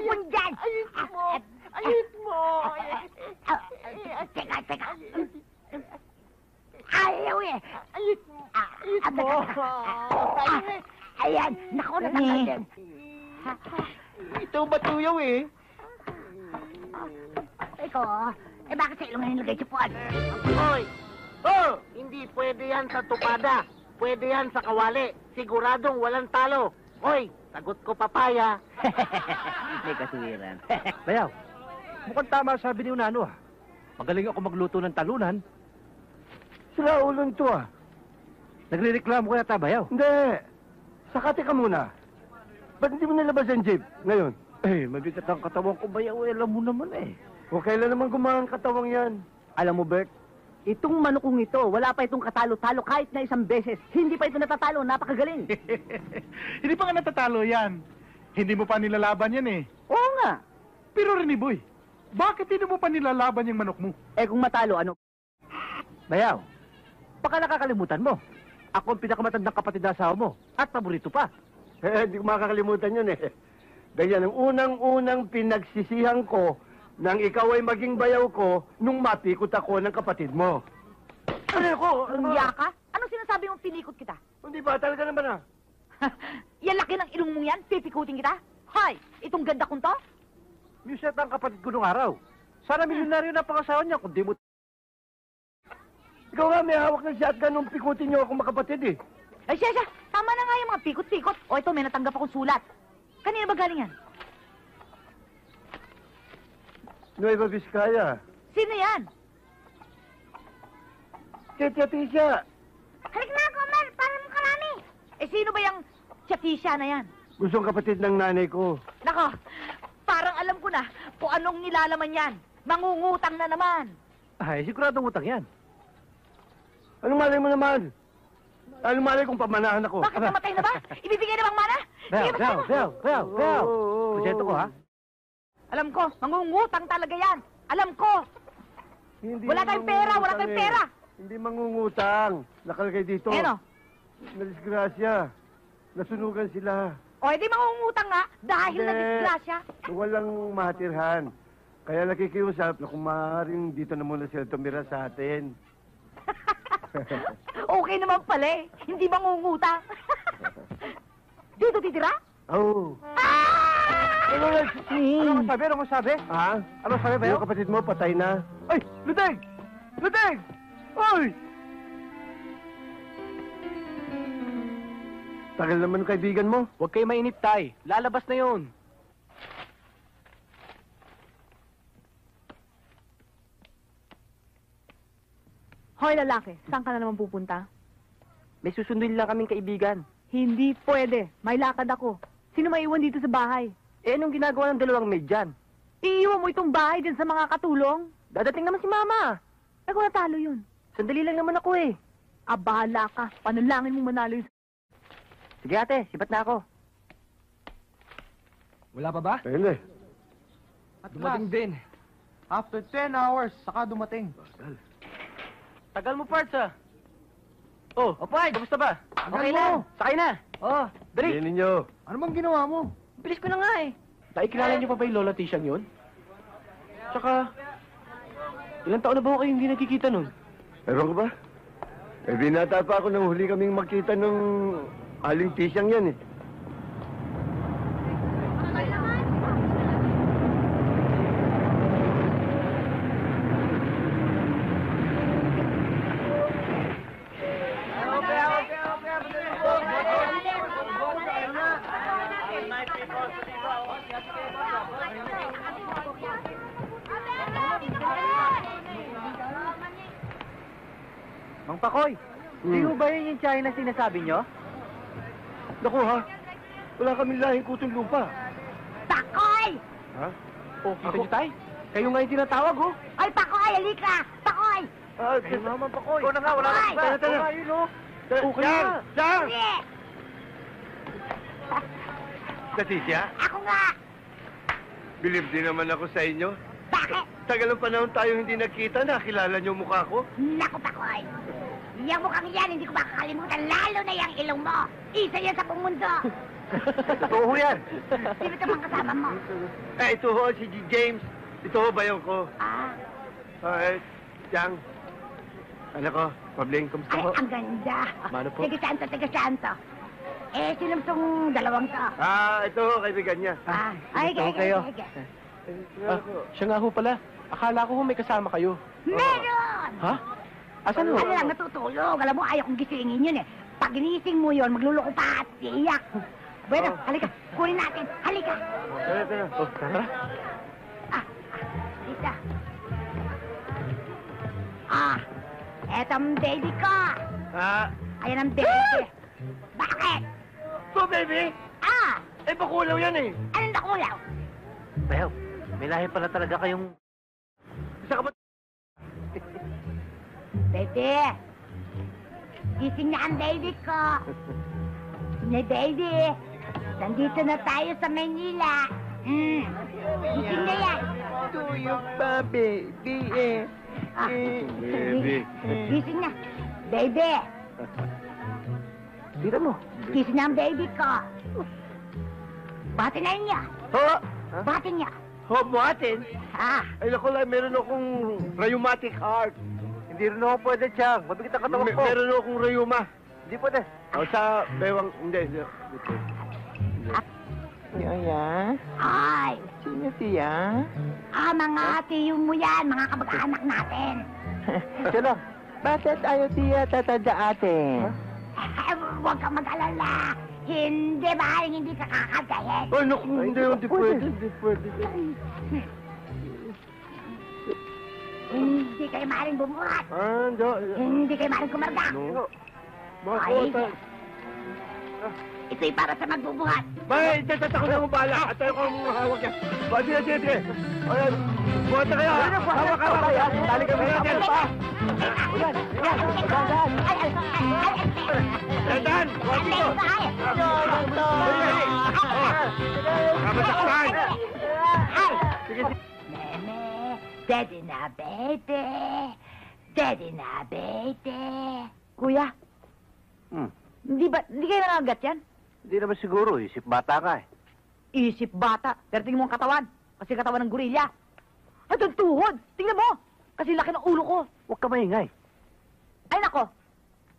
tapon dyan! Ayos mo! Ayos mo! Teka. Ayaw eh! Ayos mo! Ayos mo! Ayan, naku, natanggal din. Ito batuyaw eh. Eko, bakit sa ilong na nilagay sipuan? Hoy! Oh! Hindi pwede yan sa tupada. Pwede yan sa kawali. Siguradong walang talo. Hoy! Sagot ko papaya. May kasuwiran. Bayaw, mukhang tama sabi ni Unano ah. Magaling ako magluto ng talunan. Sila ulon to ah. Nagre-reklamo ko yata, Bayaw. Hindi. Sakati ka muna. Ba't hindi mo nilabas ang jeep ngayon? Eh, mabigat ang katawan ko, Bayaw. Alam mo naman eh. O kailan naman gumahan katawang yan? Alam mo, Bert, itong manukong ito, wala pa itong katalo-talo kahit na isang beses. Hindi pa ito natatalo, napakagaling. Hindi pa nga natatalo yan. Hindi mo pa nilalaban yan eh. Oo nga. Pero Riniboy, bakit hindi mo pa nilalaban yung manok mo? Eh kung matalo, ano? Bayaw, baka nakakalimutan mo. Ako ang pinakamatandang kapatid na asawa mo. At paborito pa. Hindi ko makakalimutan yun eh. Ganyan ang unang-unang pinagsisihan ko nang ikaw ay maging bayaw ko nung mapikot ako ng kapatid mo. Ano ako? Lumiya ka? Anong sinasabi mong pinikot kita? Hindi ba? Talaga naman ah. Yan laki ng ilong mong yan, pipikutin kita? Hoy, itong ganda kong to? Muset ang kapatid ko nung araw. Sana milyonaryo na pangasawa niya kung di mo... Ikaw nga may hawak ng shotgun nung pikutin niyo ako makapatid eh. Ay, siya, tama na nga yung mga pikot-pikot. O ito, may natanggap akong sulat. Kanina ba galing yan? Nueva Vizcaya. Sino yan? Tisha. Halik na ako, Mar, para mo karami. Eh, sino ba yung Chatisha na yan? Gustong kapatid ng nanay ko. Nako, parang alam ko na kung anong nilalaman yan. Mangungutang na naman. Ay, siguradong utang yan. Anong malay mo naman? Anong malay kung pamanahan ako? Bakit namatay na ba? Ibibigay na bang mana? Sige, basta mo. Bayaw. Presento ko ha. Alam ko, mangungutang talaga yan. Alam ko. Hindi Wala tayong pera, wala tayong pera. Hindi mangungutang. Nakalagay dito. Ano? Nadisgrasya. Nasunugan sila. O, edi mangungutang nga dahil Hindi. na-disgrasya. Walang matirhan. Kaya nakikiusap na kung maaaring dito na muna sila tumira sa atin. Okay naman pala eh. Hindi mangungutang. Dito titira? Oh. Ano sabi? Ano sabi? Ha? Ano sabi, Bayaw? Yung kapatid mo patay na. Ay! Ludeng! Ludeng! Ay! Tagal naman ng kaibigan mo. Huwag kayo mainip, Tay. Lalabas na yun. Hoy, lalaki, saan ka na naman pupunta? May susunduin lang kaming kaibigan. Hindi pwede. May lakad ako. Sino maiwan dito sa bahay? Eh, anong ginagawa ng dalawang maid dyan? Iiwan mo itong bahay din sa mga katulong? Dadating naman si Mama. Eh, kung natalo yun. Sandali lang naman ako eh. Bahala ka. Panalangin mo manalo yun. Sige ate, sibat na ako. Wala pa ba? Pwede. At dumating din. After 10 hours, saka dumating. Tagal mo, Parts ah. Oh, Parts, kamusta ba? Okay mo. lang, sakay na. Oh, dali. Hindi ninyo. Ano bang ginawa mo? Bilis ko na nga eh. Tay, kilala niyo pa ba yung Lola Tishang yun? Tsaka, ilang taon na ba kayo hindi nakikita nun? Ewan ko ba? Eh, binata pa ako nang huli kaming makita nung aling tisyang yan eh. Mang Pakoy, di mo ba yun yung China sinasabi nyo? Naku ha, wala kaming lahing kutong lupa. Pakoy! Ha? Oh, kita niyo, Tay? Kayo nga yung tinatawag, oh. Ay, Pakoy! Halika! Pakoy! Ay, naman, Pakoy. Ikaw na nga, wala na Ay! iba. Tara, Oh, ayun, oh. Okay na. Siyang! Sige! Katisya, Ako nga! bilib din naman ako sa inyo. Bakit? Tagal ng panahon tayo hindi nagkita, nakilala niyo mukha ko. Naku, Pakoy! Yang mukhang yan, hindi ko makakalimutan, lalo na yung ilong mo. Isa yan sa buong mundo. Totoo ho yan. Sino ka bang kasama mo? Ito ho, si James. Ito ho, bayaw ko. Ah, Yang. Ano ko, Pabling, kumusta ay, ho? ang ganda. Mano po? Tiga santo. Sino tong dalawang to? Ito ho, kaibigan niya. Ay, ito kayo. Siya nga ho pala. Akala ko ho may kasama kayo. Meron! Ha? Asan ho? Ano lang, natutulog. Alam mo, ayaw kong gisingin yun eh. Pag ginising mo yun, magluloko pa at iiyak. Bueno, halika. Kunin natin. Halika. Tara. Oh, tara. Dito. Eto ang baby ko. Ayan ang baby. Bakit? So, baby, bakulaw yan eh. Anong nakulaw? Bayaw, may lahi pala talaga kayong... Isa ka ba? Baby. Gising na ang baby ko. Baby. Nandito na tayo sa Manila. Gising na yan. Tuyok pa, baby eh. Baby. Gising na. Baby. Tira mo. Gising na ang baby ko. Bati na niya. Ho? Bati niya. Ho, buhatin? Ah. Ay, naku lang, meron akong rheumatic heart. Hindi rin ako pwede, Chang. Mabigat ang katawan ko. Meron akong rheuma. Hindi pwede. O, sa bewang, hindi. Yaya? Ay. Sino siya? Mga tiyo mo yan. Mga kabag-anak natin. Siya lang. Bakit ayaw siya tatanda atin? Huwag kang mag-alala. Hindi ba? Hindi ka kakagayin. Ay, naku, hindi pwede. Hindi pwede. Hindi kayo maaaring bumuhat. Hindi. Hindi kayo maaaring kumarga. No. Ay. Bakit? Ito'y para sa magbubuhat. Bay, tatakot na mong bala. At tayo ko ang hawak yan. Sige. Ayan. Buhat na kayo. Hawak. Tali kami natin. Dandan! Buhat dito. Kamasaktan! Sige. Meme, daddy na baby. Daddy na baby. Kuya, hindi kayo nangagat yan? Hindi naman siguro. Isip bata ka eh. Isip bata. Pero tingnan mo ang katawan. Kasi katawan ng gorilla. At ang tuhod. Tingnan mo. Kasi laki ng ulo ko. Huwag ka maingay. Ay nako.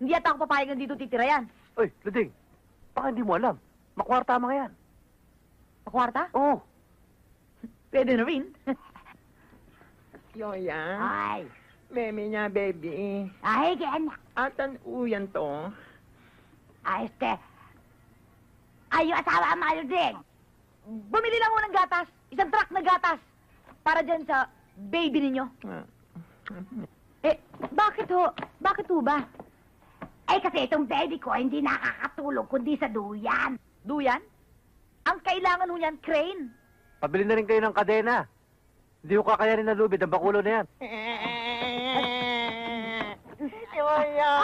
Hindi yata ako papayag na dito titira yan. Uy, Luding. Baka hindi mo alam. Makwarta mga yan. Pakwarta? Oo. Pwede na rin. Yoya? Ay. Meme niya, baby. Ay, kaya anak. Atan uyan to. Ay, ay, yung asawa ang mahal din. Bumili lang mo ng gatas. Isang truck na gatas. Para dyan sa baby ninyo. Bakit ho? Bakit ho ba? Kasi itong baby ko hindi nakakatulog kundi sa duyan. Duyan? Ang kailangan ho yan, crane. Pabili na rin kayo ng kadena. Hindi ko kakayanin na lubid ang bakulo na yan. Yoya!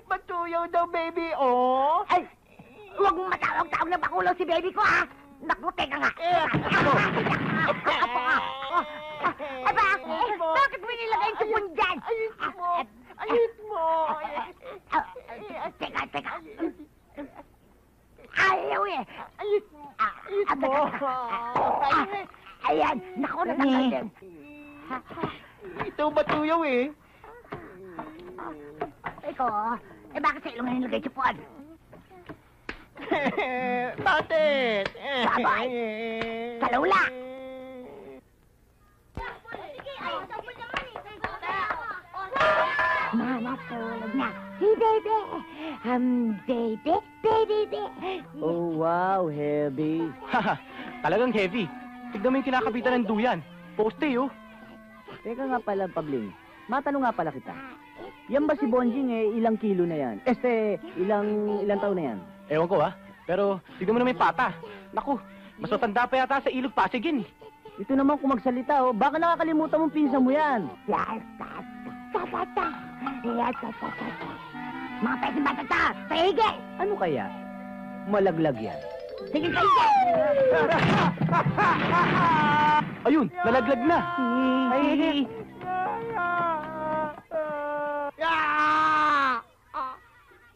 Matuyaw daw, baby, oh! Ay, huwag mong matawag-tawag na bakulong si baby ko, ha? Naku, teka nga. Bakit mo nilagay yung tupon dyan? Ayos mo! Teka. Ayaw eh. Ayos mo! Ayan, naku, natakal din. Ito matuyaw eh. Ikaw, bakit sa ilong na nilagay yung tupon? Bakit? Sabay. Sa lula. Mama, tulog na. Si baby. Baby. Oh, wow, heavy. Haha, talagang heavy. Tignan mo yung kinakapitan ng duyan. Poste, oh. Teka nga pala, Pabling. Matanong nga pala kita. Yan ba si Bonjing ilang kilo na yan? Ilang taon na yan? Ewan ko, ha? Pero tignan mo na may pata. Naku, mas matanda pa yata sa ilog Pasig yan, eh. Ito naman kung magsalita, oh. Baka nakakalimutan mong pinsan mo yan. Mga pwede batata, paige! Ano kaya? Malaglag yan. Sige, paige! Ayun, nalaglag na. Ay,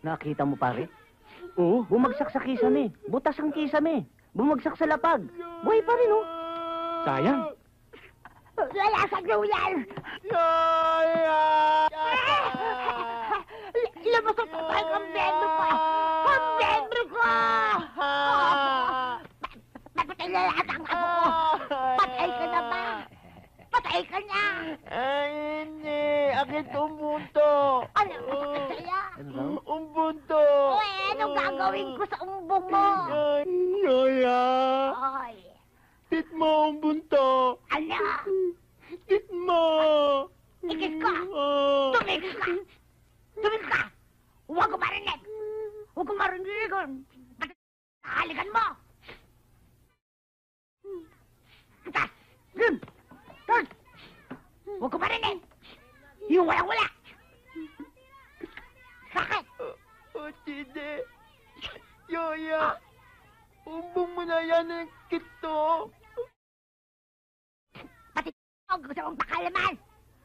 nakita mo, pare? Oo. Bumagsak sa kisame. Butas ang kisame. Bumagsak sa lapag. Buhay pa rin, oh. Sayang. Wala sa dulan! Lumusot ko tayo ang membro ko! Ang membro ko! Napatay na lahat ang apo ko! Patay ka na ba? Patay ka na! Ay, hindi. Akit umbunto. Ano ang sakit sa'yo? Umbunto. Uy, anong gagawin ko sa umbong mo? Yoya. Ay, Tit mo umbunto. ano? Tit mo. Ikis ko! Tumigil ka! Tumigil ka! Huwag ko marinig! Huwag ko marinig! Halikan mo! Tas! Dun! Tas! Huwag ko marinig! Yung walang-wala! Sakit! O, Tide. Yoya. Umbong mo na yan ang kito. Pati gusto mong pakalaman!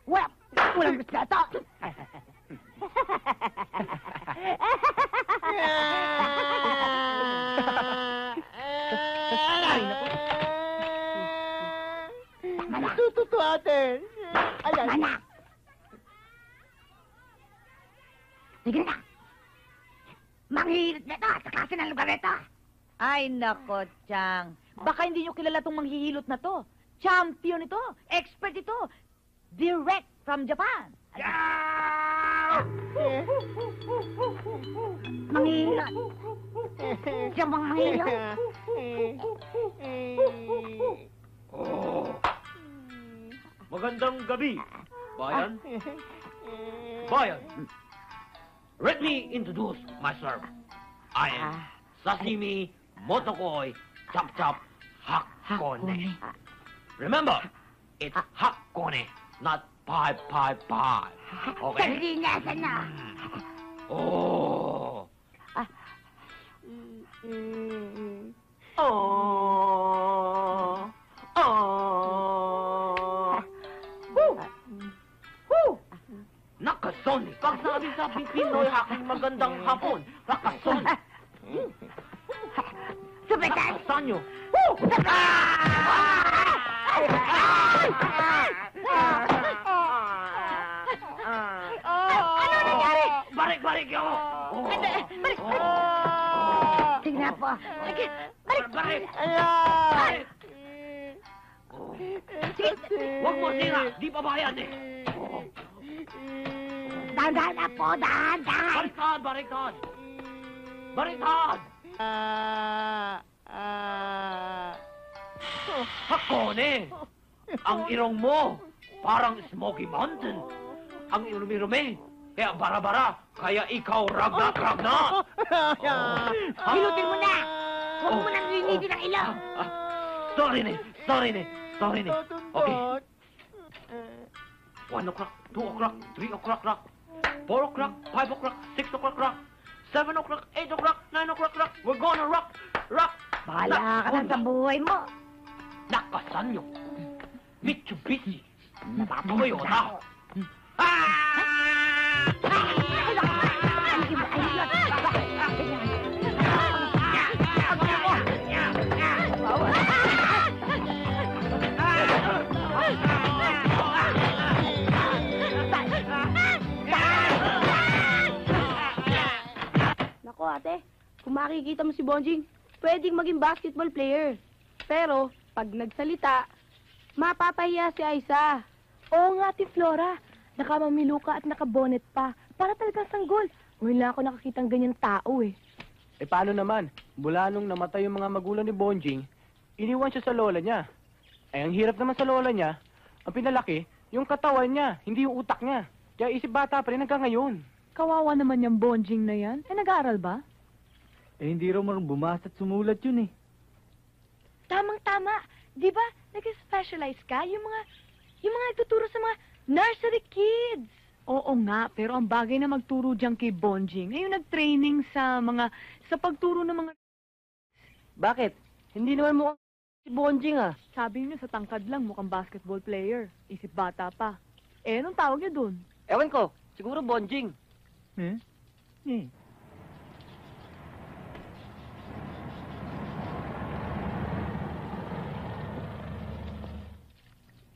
Walang gusto na to! Tututo atin. Ayan. Mana! Sige na! Manghihilot na to sa klase ng lugar na to! Ay, nako, Chang. Baka hindi nyo kilala tong manghihilot na to. Champion ito. Expert ito. Direct from Japan. Manghihilot! Siya bang manghihilot? Magandang gabi, bayan. Bayan. Let me introduce myself. I am Sashimi Motokoi Chop Chop Hakone. Remember, it's Hakone, not pie. Okay? Sardinas, ano? Oh. Nakasoni, kagsabi sa Pinoy aking magandang hapon. Nakasoni. Sumitan! Sanyo. Ano nangyari? Balik ako. Tingnan po. Sige, Balik. Ayan. Huwag mo sira, di pa bayan eh. dahan-dahan na po, dahan-dahan. Baliktad. Hakone! Ang irong mo, parang Smoky Mountain. Ang irumi-rumi, kaya bara-bara, kaya ikaw ragnak. Hilutin mo na. Huwag mo nang linitin ang ilong. Sorry ne. Okay. 1 o'clock, 2 o'clock, 3 o'clock, 4 o'clock, 5 o'clock, 6 o'clock, 7 o'clock, 8 o'clock, 9 o'clock, we're gonna rock. Bahala ka na sa buhay mo. Nakasan nyo. Mitsubishi. Napatuloy o na. Nako ate, kung makikita mo si Bonjing, pwedeng maging basketball player. Pero, pag nagsalita, mapapahiya si Aiza. Oo nga, Ate Flora. Nakamamilo ka at nakabonet pa. Para talagang sanggol. Ngayon lang ako nakakitang ganyan tao eh. Eh, paano naman? Mula nung namatay yung mga magulang ni Bonjing, iniwan siya sa lola niya. Eh, ang hirap naman sa lola niya, ang pinalaki, yung katawan niya, hindi yung utak niya. Kaya isip bata pa rin hanggang ngayon. Kawawa naman yung Bonjing na yan. Eh, nag-aaral ba? Eh, hindi raw marunong bumasa at sumulat yun eh. Tamang-tama. Di ba, nag-specialize ka? Yung mga nagtuturo sa mga nursery kids. Oo nga, pero ang bagay na magturo dyan kay Bonjing, ay yung nag-training sa pagturo ng mga... Bakit? Hindi naman mo si Bonjing ah. Sabi niyo sa tangkad lang, mukhang basketball player. Isip bata pa. Eh, anong tawag niya dun? Ewan ko, siguro Bonjing.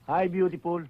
Hi, beautiful.